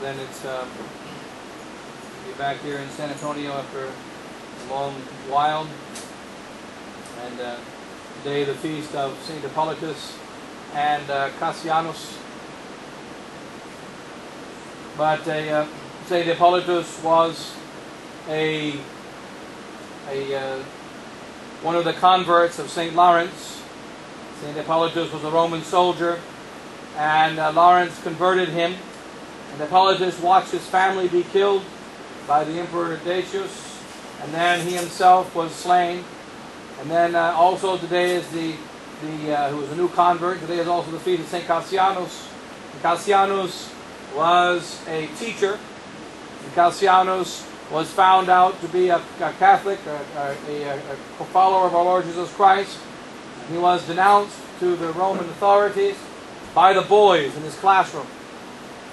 then it's be back here in San Antonio after a long while. And today the feast of St. Hippolytus and Cassianus. But St. Hippolytus was one of the converts of St. Lawrence. St. Hippolytus was a Roman soldier, and Lawrence converted him. And Hippolytus watched his family be killed by the Emperor Decius, and then he himself was slain. And then also today is who was a new convert. Today is also the feast of St. Cassianus. And Cassianus was a teacher. And Cassianus was found out to be a Catholic, a follower of our Lord Jesus Christ. He was denounced to the Roman authorities by the boys in his classroom.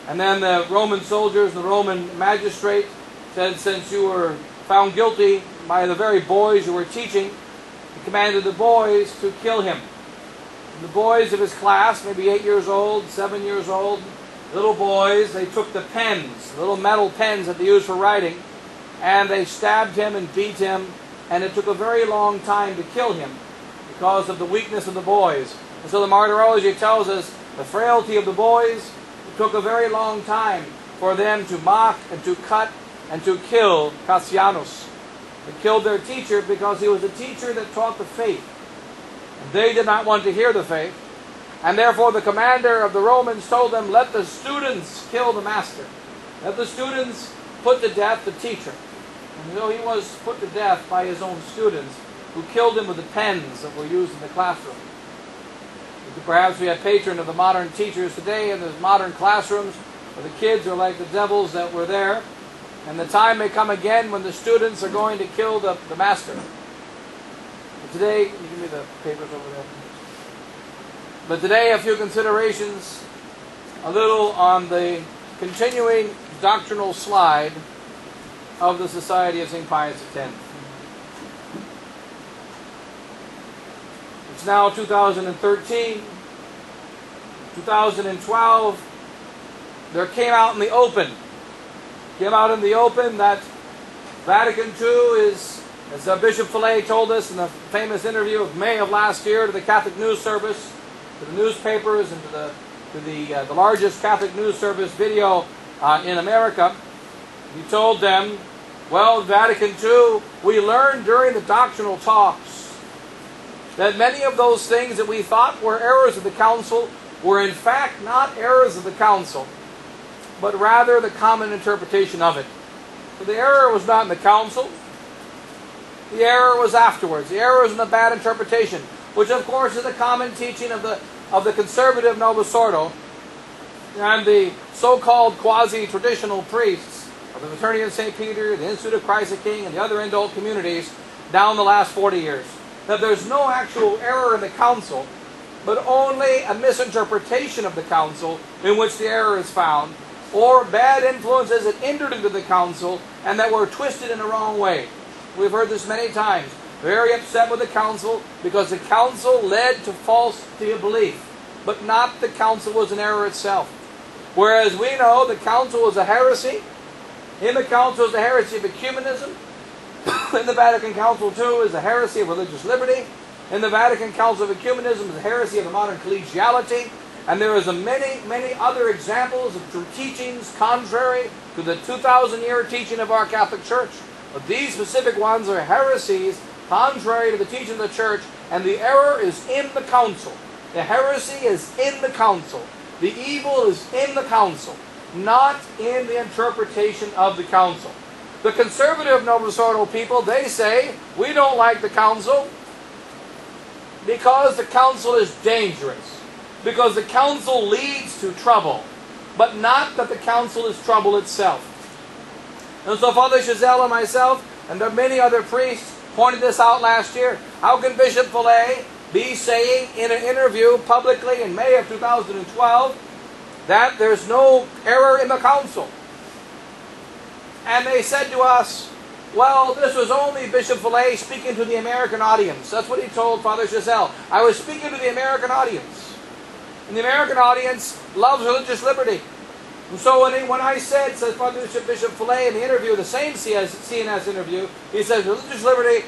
And then the Roman soldiers, the Roman magistrate said, since you were found guilty by the very boys you were teaching, he commanded the boys to kill him. And the boys of his class, maybe 8 years old, 7 years old, little boys, they took the pens, the little metal pens that they used for writing, and they stabbed him and beat him, and it took a very long time to kill him because of the weakness of the boys. And so the martyrology tells us the frailty of the boys. It took a very long time for them to mock and to cut and to kill Cassianus. They killed their teacher because he was a teacher that taught the faith. And they did not want to hear the faith. And therefore the commander of the Romans told them, let the students kill the master. Let the students put to death the teacher. And so he was put to death by his own students, who killed him with the pens that were used in the classroom. Perhaps we have patron of the modern teachers today in the modern classrooms, where the kids are like the devils that were there. And the time may come again when the students are going to kill the master. But today, you give me the papers over there. But today, a few considerations, a little on the continuing doctrinal slide of the Society of St. Pius X. It's now 2013, 2012, there came out in the open that Vatican II is, as Bishop Fillet told us in the famous interview of May of last year to the Catholic News Service, to the newspapers and to the largest Catholic News Service video in America, he told them, well, Vatican II, we learned during the doctrinal talks that many of those things that we thought were errors of the Council were in fact not errors of the Council, but rather the common interpretation of it. So the error was not in the Council. The error was afterwards. The error was in the bad interpretation, which of course is the common teaching of the conservative Novus Ordo and the so-called quasi-traditional priests of the Fraternity of St. Peter, the Institute of Christ the King, and the other indult communities down the last 40 years. That there's no actual error in the Council, but only a misinterpretation of the Council in which the error is found, or bad influences that entered into the Council and that were twisted in the wrong way. We've heard this many times. Very upset with the Council because the Council led to falsity of belief, but not the Council was an error itself. Whereas we know the Council was a heresy. In the Council is the heresy of ecumenism. In the Vatican Council too is the heresy of religious liberty. In the Vatican Council of Ecumenism is the heresy of the modern collegiality. And there is many, many other examples of teachings contrary to the 2,000-year teaching of our Catholic Church. But these specific ones are heresies contrary to the teaching of the Church, and the error is in the Council. The heresy is in the Council. The evil is in the Council, not in the interpretation of the Council. The conservative Novus Ordo people, they say, we don't like the Council because the Council is dangerous. Because the Council leads to trouble, but not that the Council is trouble itself. And so Father Chazelle and myself, and there are many other priests, pointed this out last year. How can Bishop Fillet be saying in an interview publicly in May of 2012 that there's no error in the Council? And they said to us, well, this was only Bishop Fillet speaking to the American audience. That's what he told Father Chazelle. I was speaking to the American audience. And the American audience loves religious liberty. And so when I said, says Father Bishop Fillet in the interview, the same CNS interview, he says religious liberty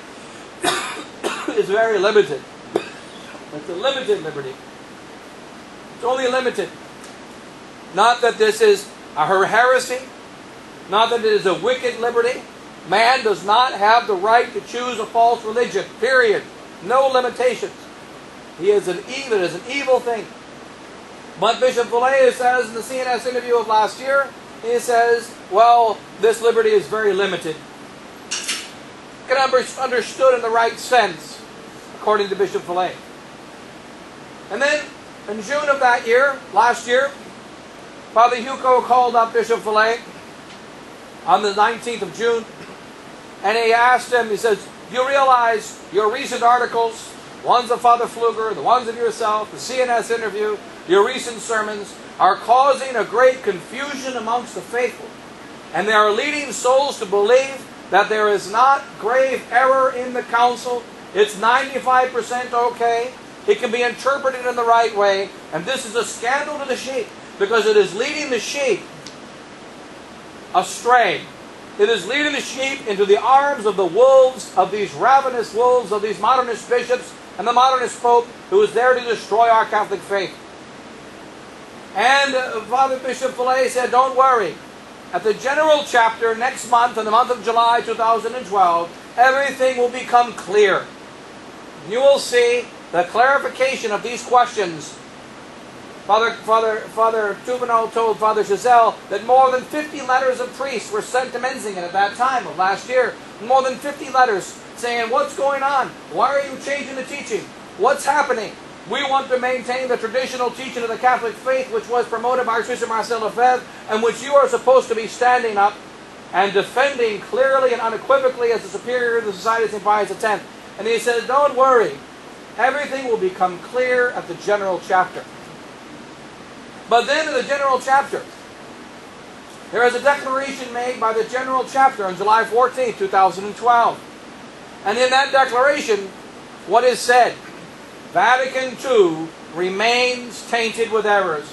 is very limited. It's a limited liberty. It's only limited. Not that this is a heresy, not that it is a wicked liberty. Man does not have the right to choose a false religion, period. No limitations. It is an evil thing. But Bishop Fillet says in the CNS interview of last year, he says, well, this liberty is very limited. Can be understood in the right sense, according to Bishop Fillet. And then, in June of that year, last year, Father Hugo called up Bishop Fillet on the 19th of June, and he asked him, he says, do you realize your recent articles, ones of Father Pfluger, the ones of yourself, the CNS interview, your recent sermons, are causing a great confusion amongst the faithful, and they are leading souls to believe that there is not grave error in the council. It's 95% okay. It can be interpreted in the right way, and this is a scandal to the sheep, because it is leading the sheep astray. It is leading the sheep into the arms of the wolves, of these ravenous wolves, of these modernist bishops, and the modernist pope, who is there to destroy our Catholic faith. And Father Bishop Fillet said, don't worry. At the general chapter next month, in the month of July 2012, everything will become clear. You will see the clarification of these questions. Father Tubino told Father Giselle that more than 50 letters of priests were sent to Menzingen at that time of last year. More than 50 letters saying, what's going on? Why are you changing the teaching? What's happening? We want to maintain the traditional teaching of the Catholic faith, which was promoted by Archbishop Marcel Lefebvre, and which you are supposed to be standing up and defending clearly and unequivocally as the superior of the Society of St. Pius X. And he said, don't worry. Everything will become clear at the general chapter. But then in the general chapter, there is a declaration made by the general chapter on July 14, 2012. And in that declaration, what is said? Vatican II remains tainted with errors.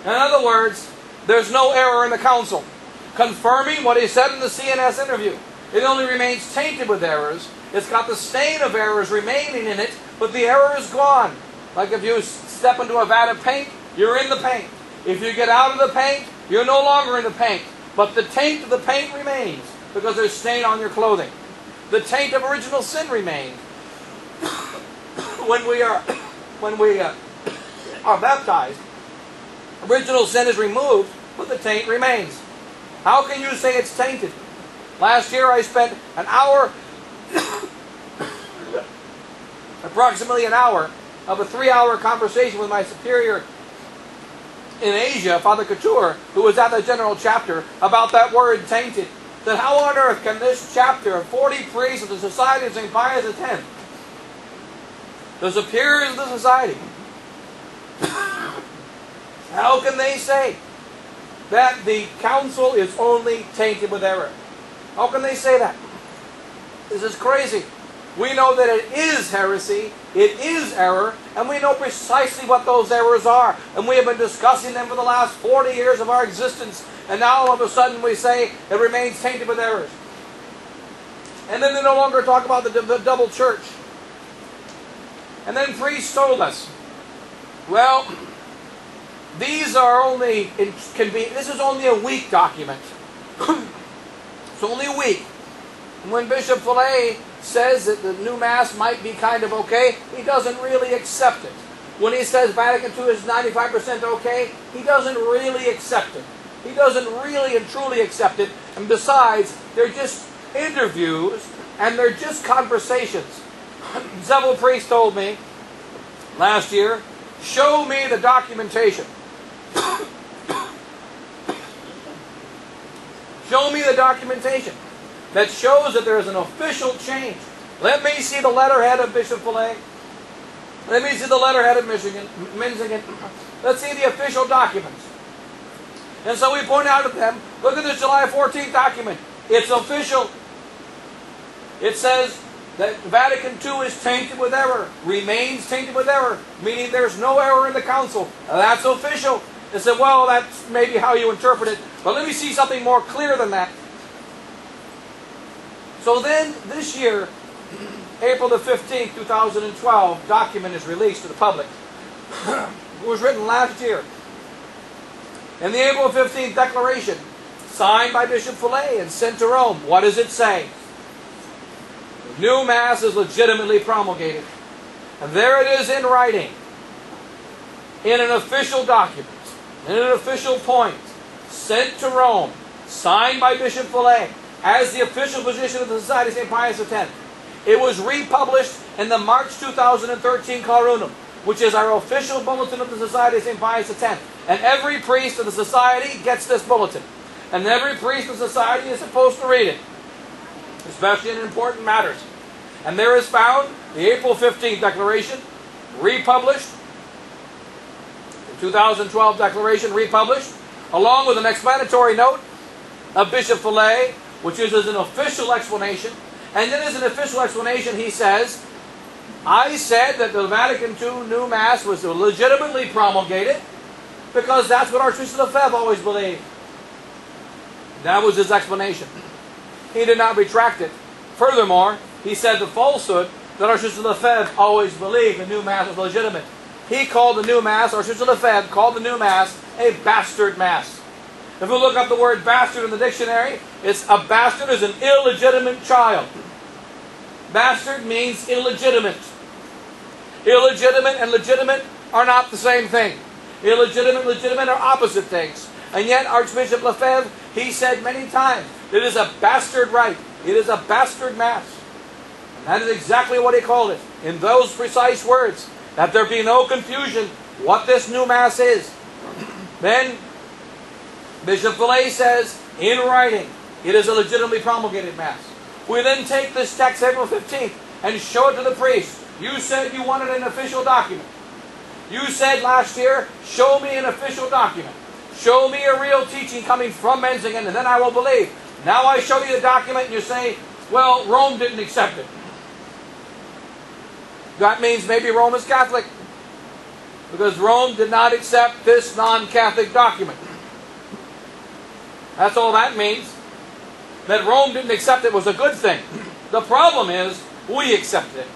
In other words, there's no error in the council. Confirming what he said in the CNS interview. It only remains tainted with errors. It's got the stain of errors remaining in it, but the error is gone. Like if you step into a vat of paint, you're in the paint. If you get out of the paint, you're no longer in the paint. But the taint of the paint remains, because there's stain on your clothing. The taint of original sin remains. When we are baptized, original sin is removed, but the taint remains. How can you say it's tainted? Last year I spent an hour, approximately an hour, of a 3-hour conversation with my superior in Asia, Father Couture, who was at the general chapter, about that word tainted. That how on earth can this chapter of 40 priests of the Society of St. Pius X, the superiors of the society, how can they say that the council is only tainted with error? How can they say that? This is crazy. We know that it is heresy, it is error, and we know precisely what those errors are. And we have been discussing them for the last 40 years of our existence, and now all of a sudden we say it remains tainted with errors. And then they no longer talk about the double church. And then priests told us, well, these are only, this is only a weak document. It's only a week. And when Bishop Fillet says that the new Mass might be kind of okay, he doesn't really accept it. When he says Vatican II is 95% okay, he doesn't really accept it. He doesn't really and truly accept it. And besides, they're just interviews and they're just conversations. Several priests told me last year, show me the documentation. Show me the documentation that shows that there is an official change. Let me see the letterhead of Bishop Fillet. Let me see the letterhead of Menzingen. Let's see the official documents. And so we point out to them, look at this July 14th document. It's official. It says that Vatican II is tainted with error, remains tainted with error, meaning there's no error in the council. That's official. They said, well, that's maybe how you interpret it, but let me see something more clear than that. So then, this year, April the 15th, 2012, document is released to the public. It was written last year. In the April 15th declaration, signed by Bishop Fillet and sent to Rome, what does it say? The new Mass is legitimately promulgated. And there it is in writing, in an official document, in an official point, sent to Rome, signed by Bishop Fillet, as the official position of the Society of St. Pius X. It was republished in the March 2013 Carunum, which is our official bulletin of the Society of St. Pius X. And every priest of the Society gets this bulletin. And every priest of the Society is supposed to read it, especially in important matters. And there is found the April 15th declaration, republished, the 2012 declaration republished, along with an explanatory note of Bishop Fillet, which is an official explanation. And then as an official explanation, he says, I said that the Vatican II new Mass was legitimately promulgated because that's what Archbishop Lefebvre always believed. That was his explanation. He did not retract it. Furthermore, he said the falsehood that Archbishop Lefebvre always believed the new Mass was legitimate. He called the new Mass, Archbishop Lefebvre called the new Mass a bastard Mass. If we look up the word bastard in the dictionary, a bastard is an illegitimate child. Bastard means illegitimate. Illegitimate and legitimate are not the same thing. Illegitimate and legitimate are opposite things. And yet Archbishop Lefebvre, he said many times, it is a bastard rite. It is a bastard Mass. And that is exactly what he called it, in those precise words, that there be no confusion what this new Mass is. Then Bishop Fillet says, in writing, it is a legitimately promulgated Mass. We then take this text, April 15th, and show it to the priest. You said you wanted an official document. You said last year, show me an official document. Show me a real teaching coming from Menzingen, and then I will believe. Now I show you the document, and you say, well, Rome didn't accept it. That means maybe Rome is Catholic, because Rome did not accept this non-Catholic document. That's all that means. That Rome didn't accept it was a good thing. The problem is, we accepted it.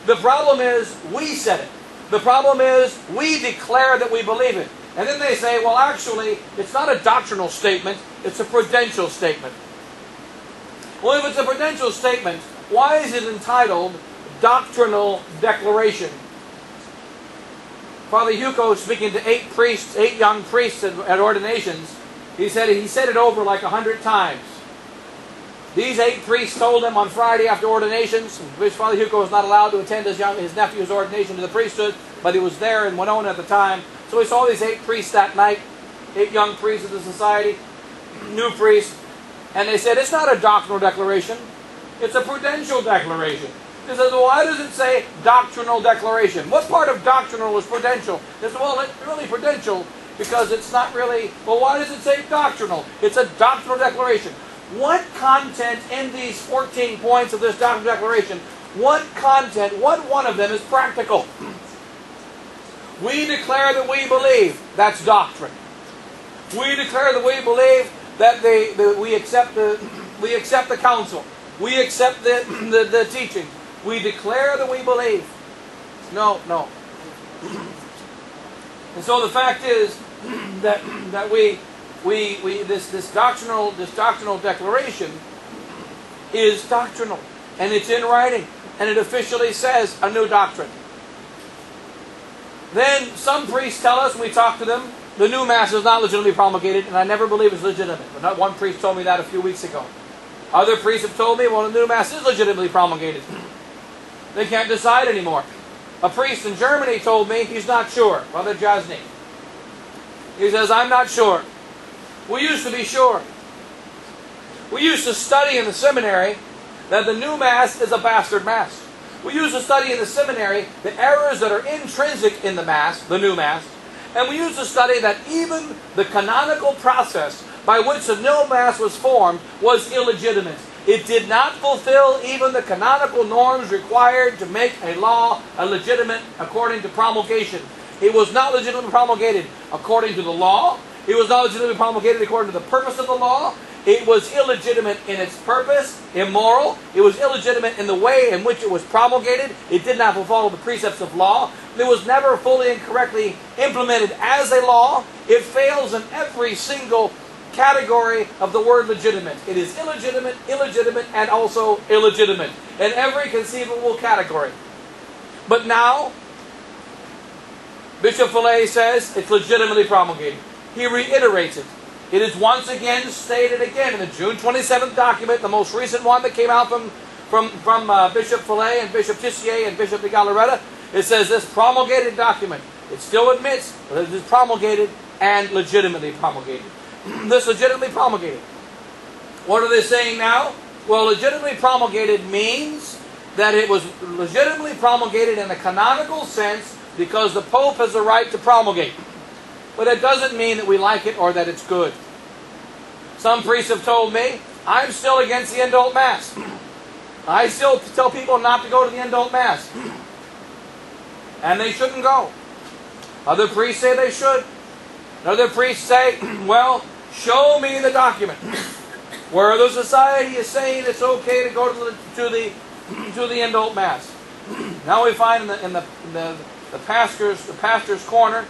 The problem is, we said it. The problem is, we declare that we believe it. And then they say, well, actually, it's not a doctrinal statement, it's a prudential statement. Well, if it's a prudential statement, why is it entitled Doctrinal Declaration? Father Hugo, speaking to 8 young priests at ordinations, he said it over like 100 times. These 8 priests told him on Friday after ordinations, which Father Hugo was not allowed to attend his nephew's ordination to the priesthood, but he was there in Winona at the time. So he saw these 8 priests that night, 8 young priests of the society, new priests, and they said, it's not a doctrinal declaration, it's a prudential declaration. He said, well, why does it say doctrinal declaration? What part of doctrinal is prudential? They said, well, it's really prudential because it's not really, well, why does it say doctrinal? It's a doctrinal declaration. What content in these 14 points of this doctrinal declaration, what content, what one of them is practical? We declare that we believe, that's doctrine. We declare that we believe that we accept the counsel. We accept the teaching. We declare that we believe. No. And so the fact is that this doctrinal declaration is doctrinal, and it's in writing, and it officially says a new doctrine. Then some priests tell us, when we talk to them, the new Mass is not legitimately promulgated, and I never believe it's legitimate. But not one priest told me that a few weeks ago. Other priests have told me, well, the new Mass is legitimately promulgated. They can't decide anymore. A priest in Germany told me he's not sure, Father Jasny. He says, I'm not sure. We used to be sure. We used to study in the seminary that the new Mass is a bastard Mass. We used to study in the seminary the errors that are intrinsic in the Mass, the new Mass, and we used to study that even the canonical process by which the new Mass was formed was illegitimate. It did not fulfill even the canonical norms required to make a law a legitimate according to promulgation. It was not legitimately promulgated according to the law. It was not legitimately promulgated according to the purpose of the law. It was illegitimate in its purpose, immoral. It was illegitimate in the way in which it was promulgated. It did not follow the precepts of law. It was never fully and correctly implemented as a law. It fails in every single category of the word legitimate. It is illegitimate, illegitimate, and also illegitimate in every conceivable category. But now, Bishop Fellay says it's legitimately promulgated. He reiterates it. It is once again stated again in the June 27th document, the most recent one that came out from Bishop Fellay and Bishop Tissier and Bishop de Galaretta. It says this promulgated document. It still admits that it is promulgated and legitimately promulgated. This legitimately promulgated. What are they saying now? Well, legitimately promulgated means that it was legitimately promulgated in a canonical sense because the Pope has a right to promulgate. But it doesn't mean that we like it or that it's good. Some priests have told me, I'm still against the indult Mass. I still tell people not to go to the indult Mass. And they shouldn't go. Other priests say they should. Other priests say, well, show me the document where the society is saying it's okay to go to the indult Mass. Now we find in the pastor's corner,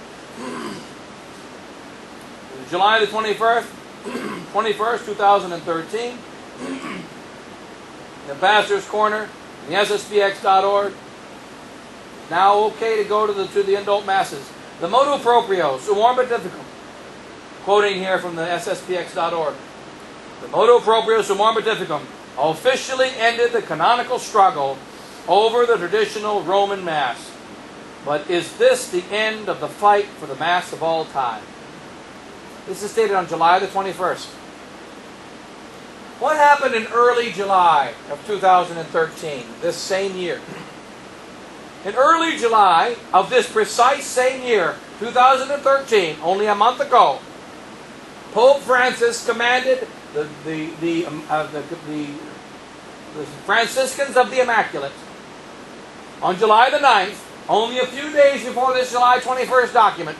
July the 21st, 2013, the pastor's corner, the sspx.org. Now okay to go to the indult Masses. The motu proprio, suorum beatificum, quoting here from the sspx.org. The motu proprio suorum beatificum officially ended the canonical struggle over the traditional Roman Mass. But is this the end of the fight for the Mass of all time? This is stated on July the 21st. What happened in early July of 2013, this same year? In early July of this precise same year, 2013, only a month ago, Pope Francis commanded the Franciscans of the Immaculate on July the 9th, only a few days before this July 21st document,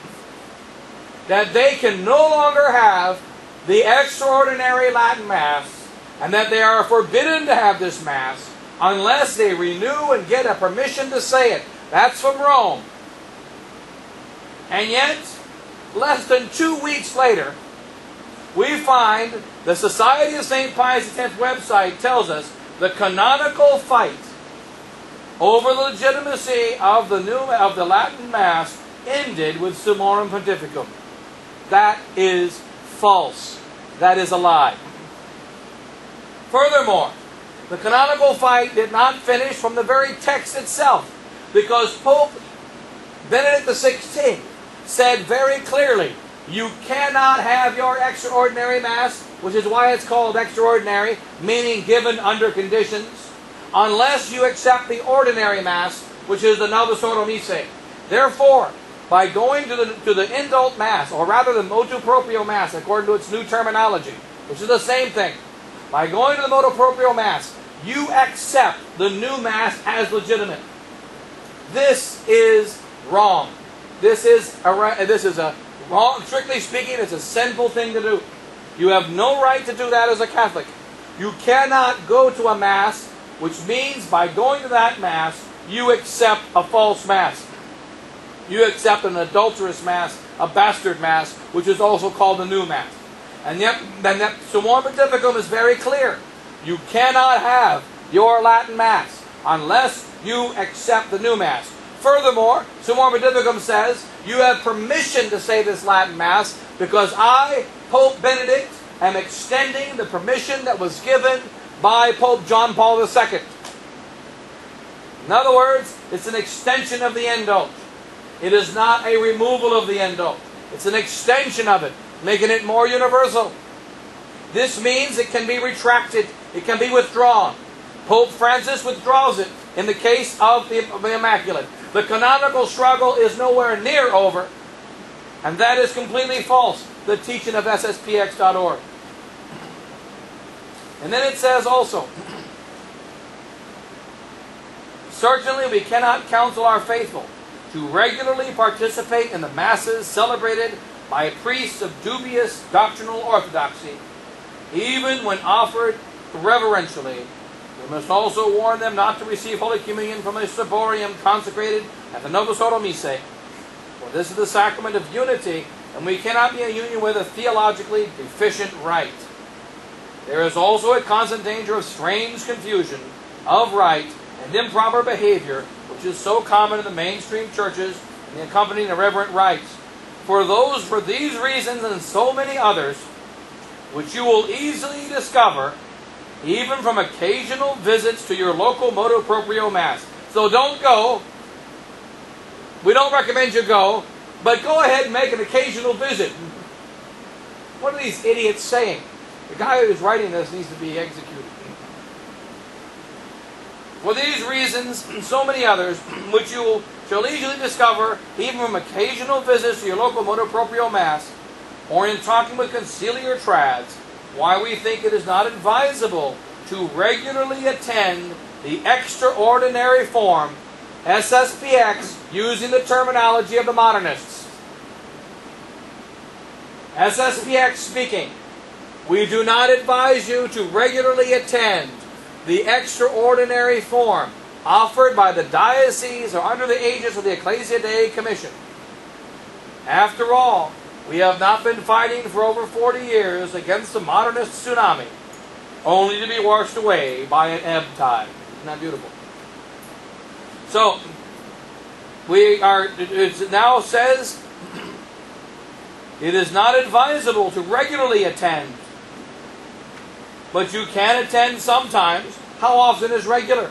that they can no longer have the extraordinary Latin Mass, and that they are forbidden to have this Mass unless they renew and get a permission to say it. That's from Rome. And yet, less than 2 weeks later, we find the Society of St. Pius X website tells us the canonical fight over the legitimacy of the Latin Mass ended with Summorum Pontificum. That is false. That is a lie. Furthermore, the canonical fight did not finish from the very text itself, because Pope Benedict XVI said very clearly, you cannot have your extraordinary Mass, which is why it's called extraordinary, meaning given under conditions, unless you accept the ordinary Mass, which is the Novus Ordo Missae. Therefore, by going to the indult Mass, or rather the motu proprio Mass, according to its new terminology, which is the same thing, by going to the motu proprio Mass, you accept the new Mass as legitimate. This is wrong. This is a wrong. Strictly speaking, it's a sinful thing to do. You have no right to do that as a Catholic. You cannot go to a Mass, which means by going to that Mass, you accept a false Mass. You accept an adulterous Mass, a bastard Mass, which is also called the new Mass. And yet, that Summorum Pontificum is very clear. You cannot have your Latin Mass unless you accept the new Mass. Furthermore, Summorum Pontificum says you have permission to say this Latin Mass because I, Pope Benedict, am extending the permission that was given by Pope John Paul II. In other words, it's an extension of the indult. It is not a removal of the indult. It's an extension of it, making it more universal. This means it can be retracted. It can be withdrawn. Pope Francis withdraws it in the case of the Immaculate. The canonical struggle is nowhere near over, and that is completely false, the teaching of sspx.org. And then it says also, certainly we cannot counsel our faithful to regularly participate in the masses celebrated by priests of dubious doctrinal orthodoxy, even when offered reverentially. We must also warn them not to receive Holy Communion from a ciborium consecrated at the Novus Ordo Missae, for this is the sacrament of unity, and we cannot be in union with a theologically deficient rite. There is also a constant danger of strange confusion of rite and improper behavior, which is so common in the mainstream churches and the accompanying irreverent rites. For these reasons and so many others, which you will easily discover, even from occasional visits to your local motu proprio Mass. So don't go. We don't recommend you go, but go ahead and make an occasional visit. What are these idiots saying? The guy who's writing this needs to be executed. For these reasons, and so many others, which you shall easily discover, even from occasional visits to your local motu proprio Mass, or in talking with conciliar trads, why we think it is not advisable to regularly attend the extraordinary form, SSPX, using the terminology of the modernists. SSPX speaking, we do not advise you to regularly attend the extraordinary form offered by the diocese or under the aegis of the Ecclesia Dei Commission. After all, we have not been fighting for over 40 years against the modernist tsunami, only to be washed away by an ebb tide. Isn't that beautiful? So, it now says, it is not advisable to regularly attend, but you can attend sometimes. How often is regular?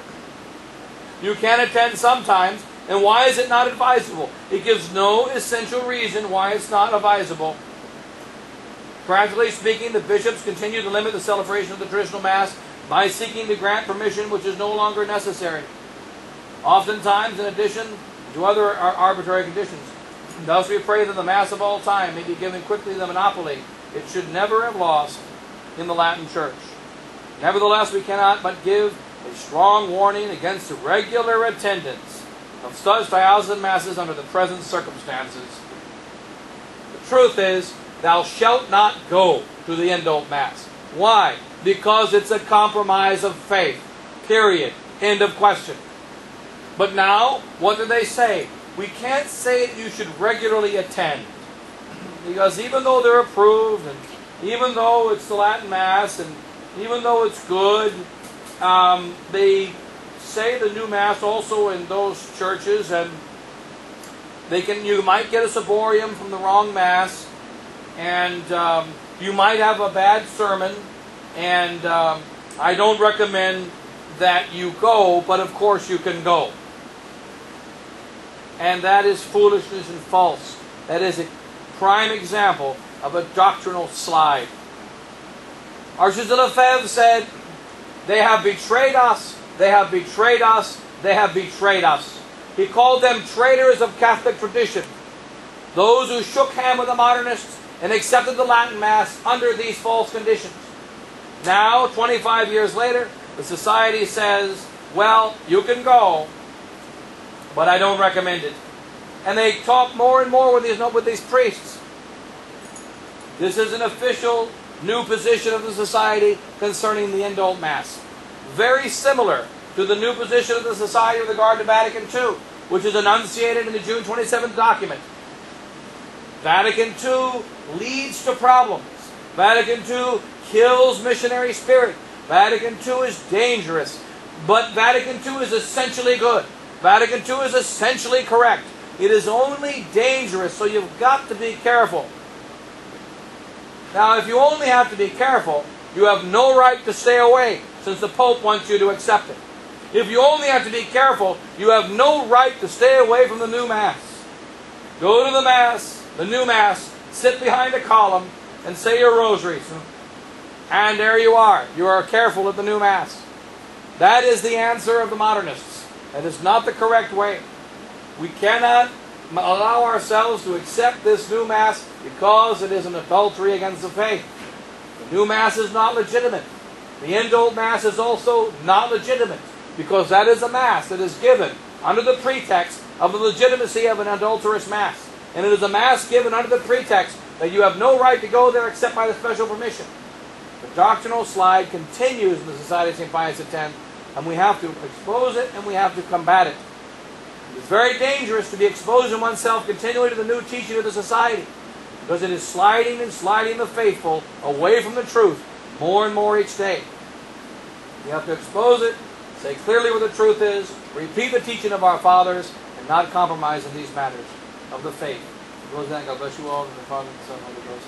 You can attend sometimes. And why is it not advisable? It gives no essential reason why it's not advisable. Practically speaking, the bishops continue to limit the celebration of the traditional Mass by seeking to grant permission which is no longer necessary. Oftentimes, in addition to other arbitrary conditions. Thus we pray that the Mass of all time may be given quickly the monopoly it should never have lost in the Latin Church. Nevertheless, we cannot but give a strong warning against the regular attendance of such diocesan Masses under the present circumstances. The truth is, thou shalt not go to the Indult Mass. Why? Because it's a compromise of faith. Period. End of question. But now, what do they say? We can't say that you should regularly attend. Because even though they're approved, and even though it's the Latin Mass, and even though it's good, they say the new Mass also in those churches, and you might get a ciborium from the wrong Mass, and you might have a bad sermon, and I don't recommend that you go, but of course you can go. And that is foolishness and false. That is a prime example of a doctrinal slide. Archbishop de Lefebvre said, they have betrayed us, they have betrayed us, they have betrayed us. He called them traitors of Catholic tradition. Those who shook hands with the modernists and accepted the Latin Mass under these false conditions. Now, 25 years later, the Society says, well, you can go, but I don't recommend it. And they talk more and more with these priests. This is an official new position of the Society concerning the Indult Mass. Very similar to the new position of the Society with regard to Vatican II, which is enunciated in the June 27th document. Vatican II leads to problems. Vatican II kills missionary spirit. Vatican II is dangerous. But Vatican II is essentially good. Vatican II is essentially correct. It is only dangerous, so you've got to be careful. Now, if you only have to be careful, you have no right to stay away, since the Pope wants you to accept it. If you only have to be careful, you have no right to stay away from the new Mass. Go to the Mass, the new Mass, sit behind a column, and say your rosaries. And there you are. You are careful at the new Mass. That is the answer of the modernists. That is not the correct way. We cannot allow ourselves to accept this new Mass because it is an adultery against the faith. The new Mass is not legitimate. The Indult Mass is also not legitimate because that is a Mass that is given under the pretext of the legitimacy of an adulterous Mass. And it is a Mass given under the pretext that you have no right to go there except by the special permission. The doctrinal slide continues in the Society of St. Pius X, and we have to expose it and we have to combat it. It's very dangerous to be exposing oneself continually to the new teaching of the Society, because it is sliding and sliding the faithful away from the truth more and more each day. You have to expose it, say clearly what the truth is, repeat the teaching of our fathers, and not compromise in these matters of the faith. God bless you all in the Father, and the Son, and the Holy Ghost.